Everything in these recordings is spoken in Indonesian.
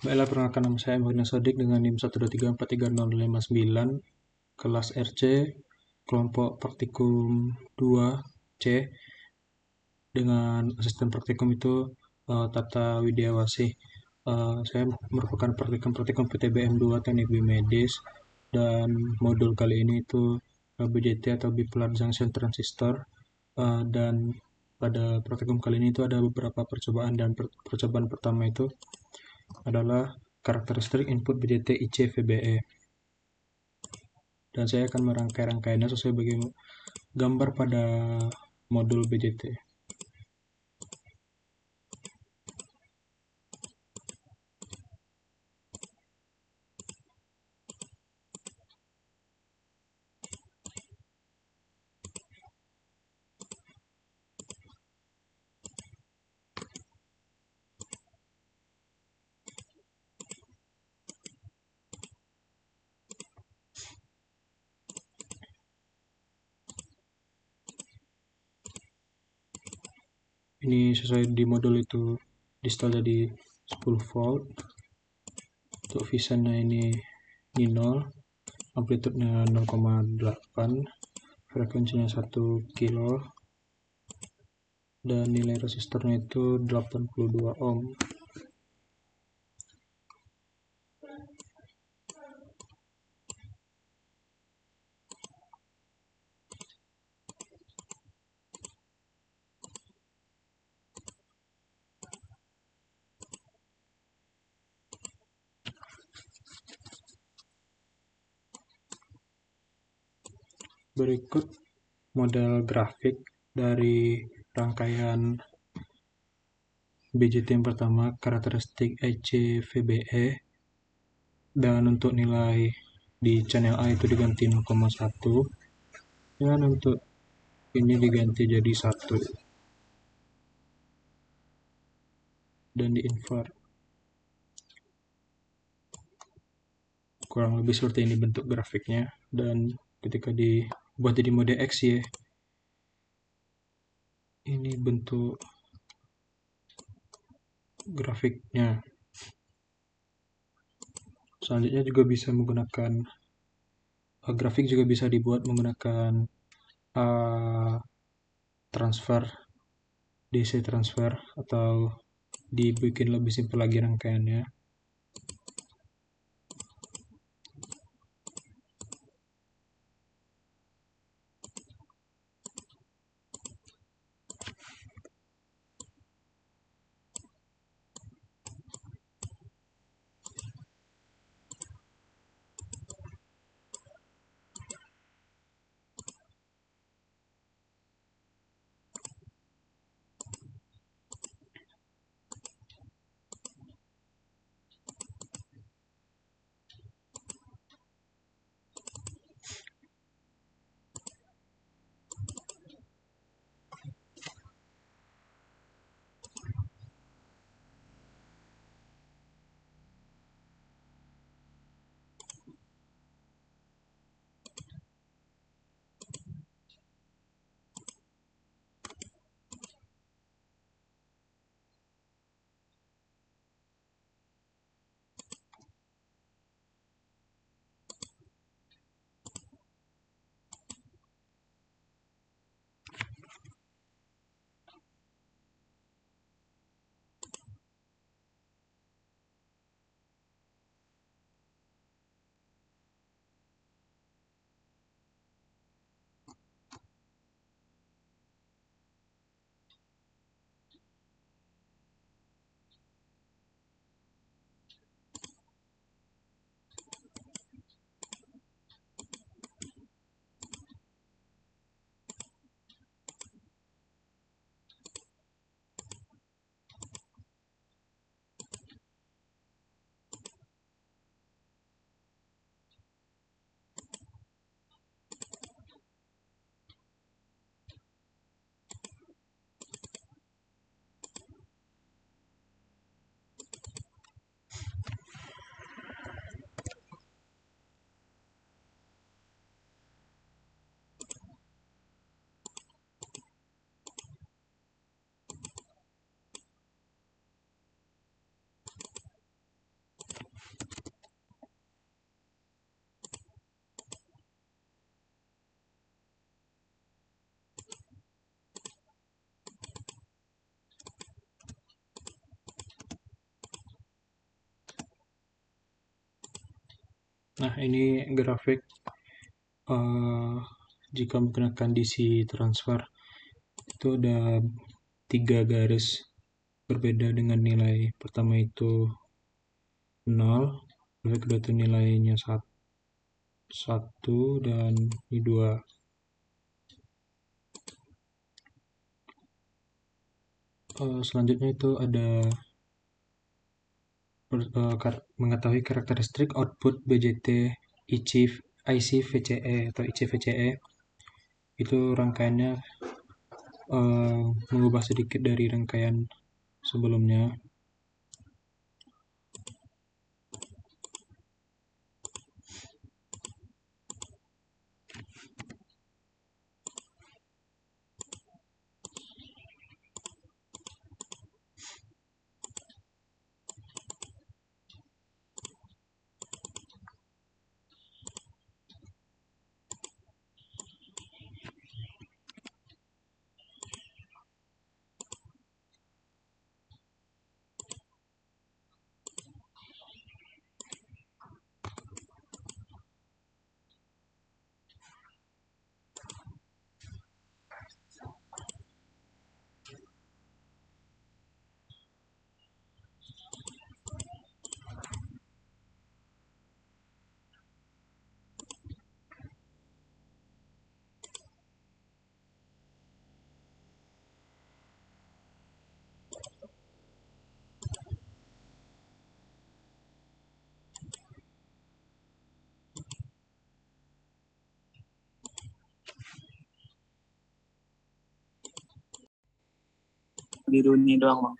Baiklah, perkenalkan nama saya Muhammad Sodik dengan NIM 123436059, kelas RC, kelompok praktikum 2C, dengan asisten praktikum itu Tata Widiawasih. Saya merupakan praktikum PTBM 2 Teknik Biomedis, dan modul kali ini itu BJT atau Bipolar Junction Transistor. Dan pada praktikum kali ini itu ada beberapa percobaan, dan percobaan pertama itu adalah karakteristik input BJT IC VBE, dan saya akan merangkai-rangkainya sesuai bagi gambar pada modul BJT. Ini sesuai di modul itu distal jadi 10 volt. Untuk visannya ini 0, amplitudenya 0,8, frekuensinya 1 kilo, dan nilai resistornya itu 82 ohm. Berikut model grafik dari rangkaian BJT yang pertama, karakteristik EC-VBE, dan untuk nilai di channel A itu diganti 0,1, dan untuk ini diganti jadi 1, dan diinvert. Kurang lebih seperti ini bentuk grafiknya, dan ketika dibuat jadi mode X ya, ini bentuk grafiknya. Selanjutnya juga bisa menggunakan grafik juga bisa dibuat menggunakan transfer, DC transfer, atau dibikin lebih simpel lagi rangkaiannya. Nah, ini grafik jika menggunakan DC transfer itu ada 3 garis berbeda dengan nilai pertama itu 0, grafik kedua itu nilainya 1 dan ini 2. Selanjutnya itu ada mengetahui karakteristik output BJT IC VCE atau IC VCE. Itu rangkaiannya mengubah sedikit dari rangkaian sebelumnya. Biru ini doang, Bang.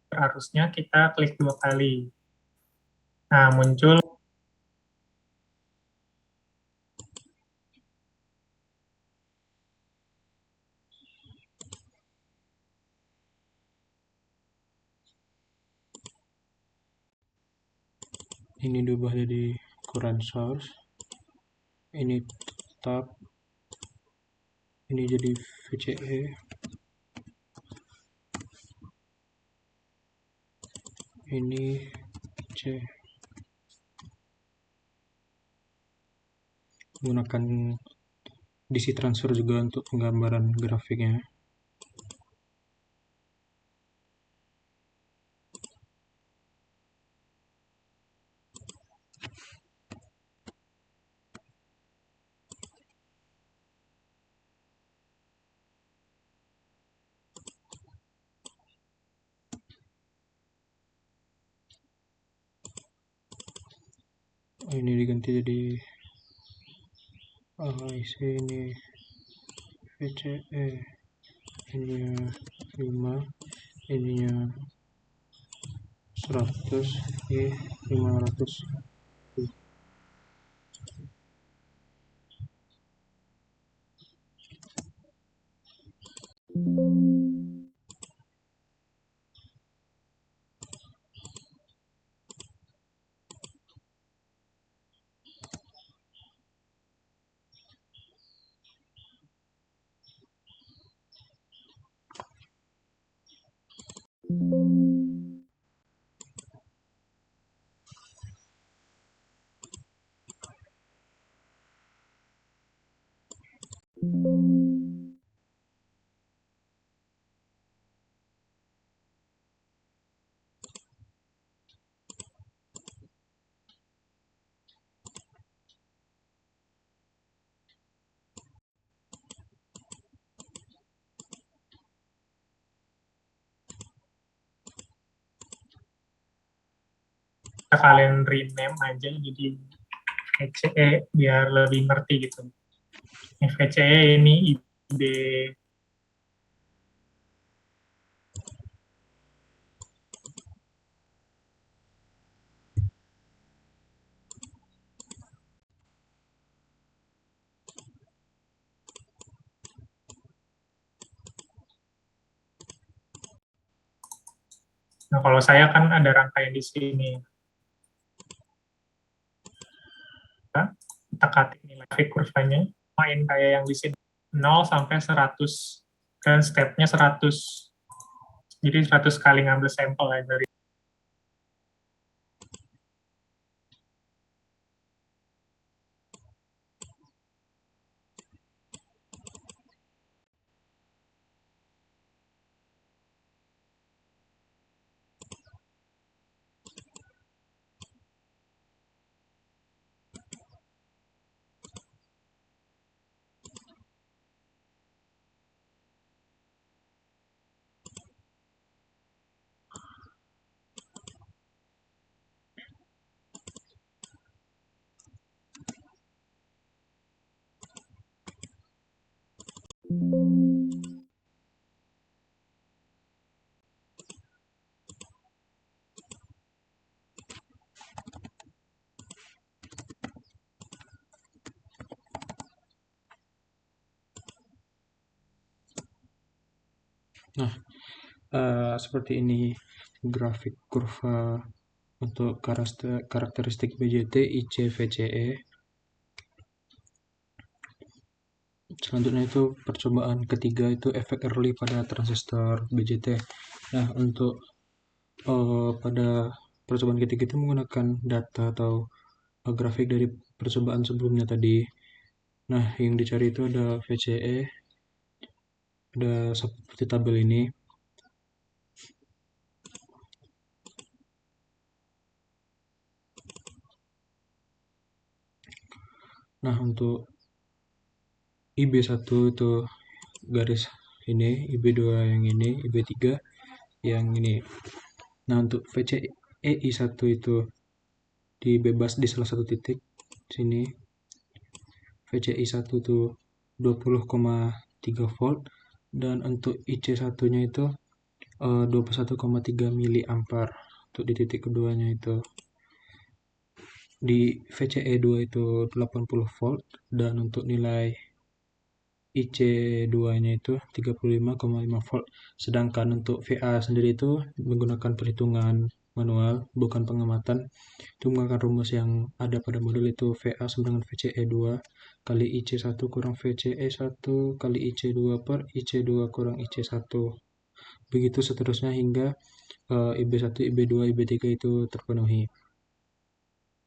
Harusnya kita klik 2 kali. Nah, muncul Ini diubah jadi current source, ini tetap, ini jadi VCE, ini C. Menggunakan DC transfer juga untuk penggambaran grafiknya. Ini diganti jadi IC, ini VCE, ininya 5, ininya 100, ini 500. kalian rename aja jadi VCE biar lebih ngerti gitu. Ini VCE ini ide. Nah, kalau saya kan ada rangkaian di sini. Kita ketik nilai kurvanya, main kayak yang di sini 0 sampai 100 dan stepnya 100. Jadi 100 kali ngambil sampel ya dari Nah, seperti ini grafik kurva untuk karakteristik BJT IC VCE. Selanjutnya itu percobaan ketiga itu efek early pada transistor BJT. Nah, untuk pada percobaan ketiga itu menggunakan data atau grafik dari percobaan sebelumnya tadi. Nah, yang dicari itu ada VCE, ada seperti tabel ini. Nah, untuk IB1 itu garis ini, IB2 yang ini, IB3 yang ini. Nah, untuk VCEI1 itu dibebas di salah satu titik sini. VCI1 itu 20,3 volt dan untuk IC1-nya itu 21,3 miliampere untuk di titik keduanya itu. Di VCE2 itu 80 volt dan untuk nilai IC2-nya itu 35,5 volt. Sedangkan untuk VA sendiri itu menggunakan perhitungan manual, bukan pengamatan. Itu menggunakan rumus yang ada pada modul itu VA sama dengan VCE2 kali IC1 kurang VCE1 kali IC2 per IC2 kurang IC1. Begitu seterusnya hingga IB1, IB2, IB3 itu terpenuhi.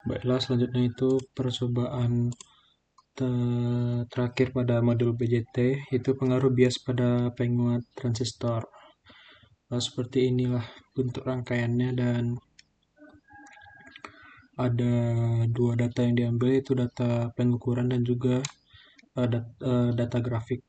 Baiklah, selanjutnya itu percobaan terakhir pada modul BJT itu pengaruh bias pada penguat transistor. Seperti inilah bentuk rangkaiannya dan ada dua data yang diambil, itu data pengukuran dan juga data grafik.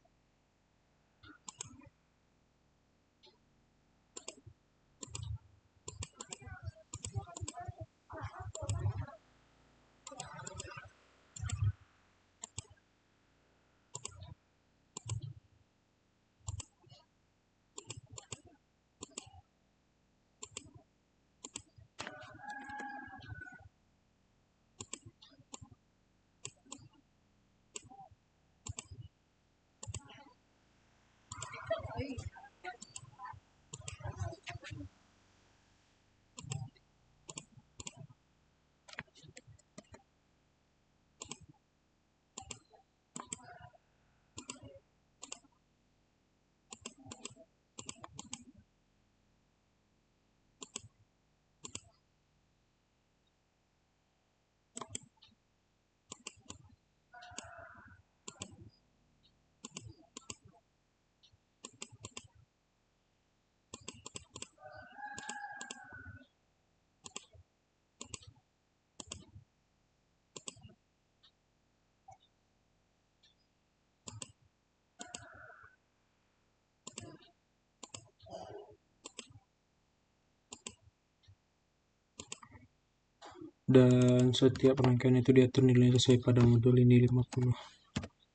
Dan setiap rangkaian itu diatur nilainya sesuai pada modul ini 50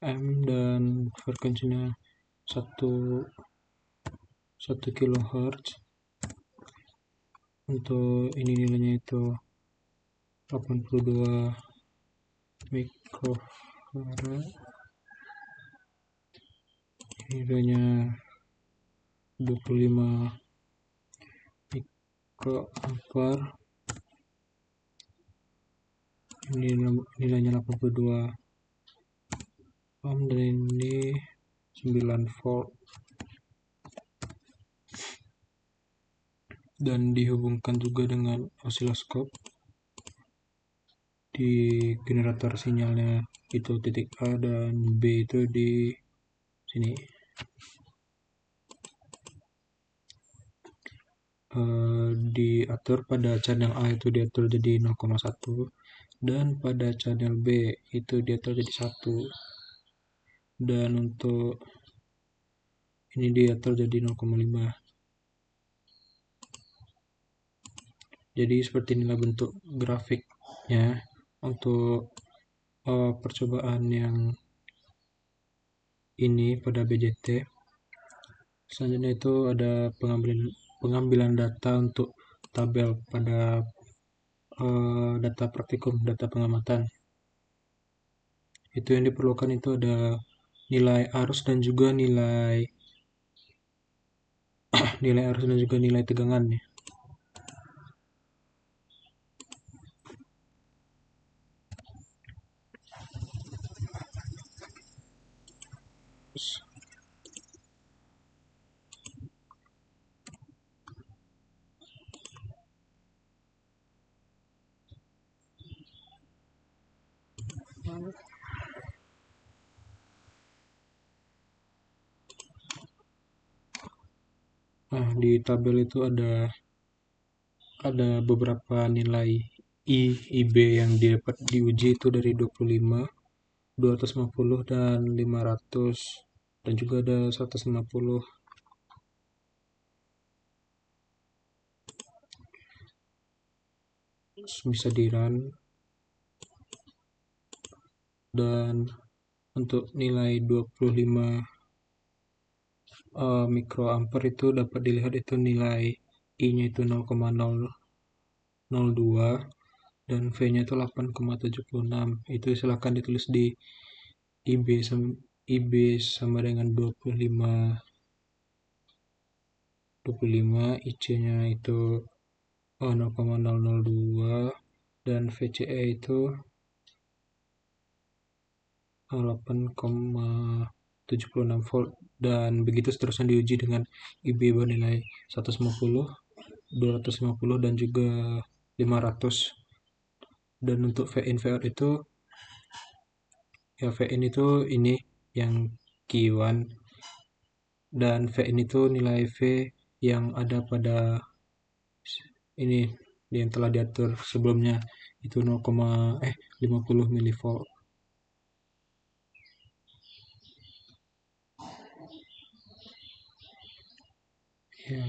M dan frekuensinya 1 kHz. Untuk ini nilainya itu 82 mikrofarad, nilainya 25 mikroampere, ini nilainya 82 ohm dan ini 9 volt, dan dihubungkan juga dengan osiloskop di generator sinyalnya itu titik A dan B itu di sini. Diatur pada channel A itu diatur jadi 0,1 dan pada channel B itu diatur jadi 1 dan untuk ini diatur jadi 0,5. Jadi seperti inilah bentuk grafiknya untuk percobaan yang ini pada BJT. Selanjutnya itu ada pengambilan data untuk tabel pada data praktikum, data pengamatan. Itu yang diperlukan itu ada nilai arus dan juga nilai nilai arus dan juga nilai tegangannya. Nah, di tabel itu ada beberapa nilai IB yang dapat diuji itu dari 25, 250 dan 500 dan juga ada 150. Bisa di run, dan untuk nilai 25 mikroampere itu dapat dilihat itu nilai I-nya itu 0,002 dan V-nya itu 8,76. Itu silakan ditulis di IB sama dengan 25, IC-nya itu 0,002 dan VCE itu 8,76 volt, dan begitu seterusnya diuji dengan IB bernilai 150, 250 dan juga 500. Dan untuk VIN VOUT itu ya, VIN itu ini yang Q1 dan VIN itu nilai V yang ada pada ini yang telah diatur sebelumnya itu 50 mV. Ya.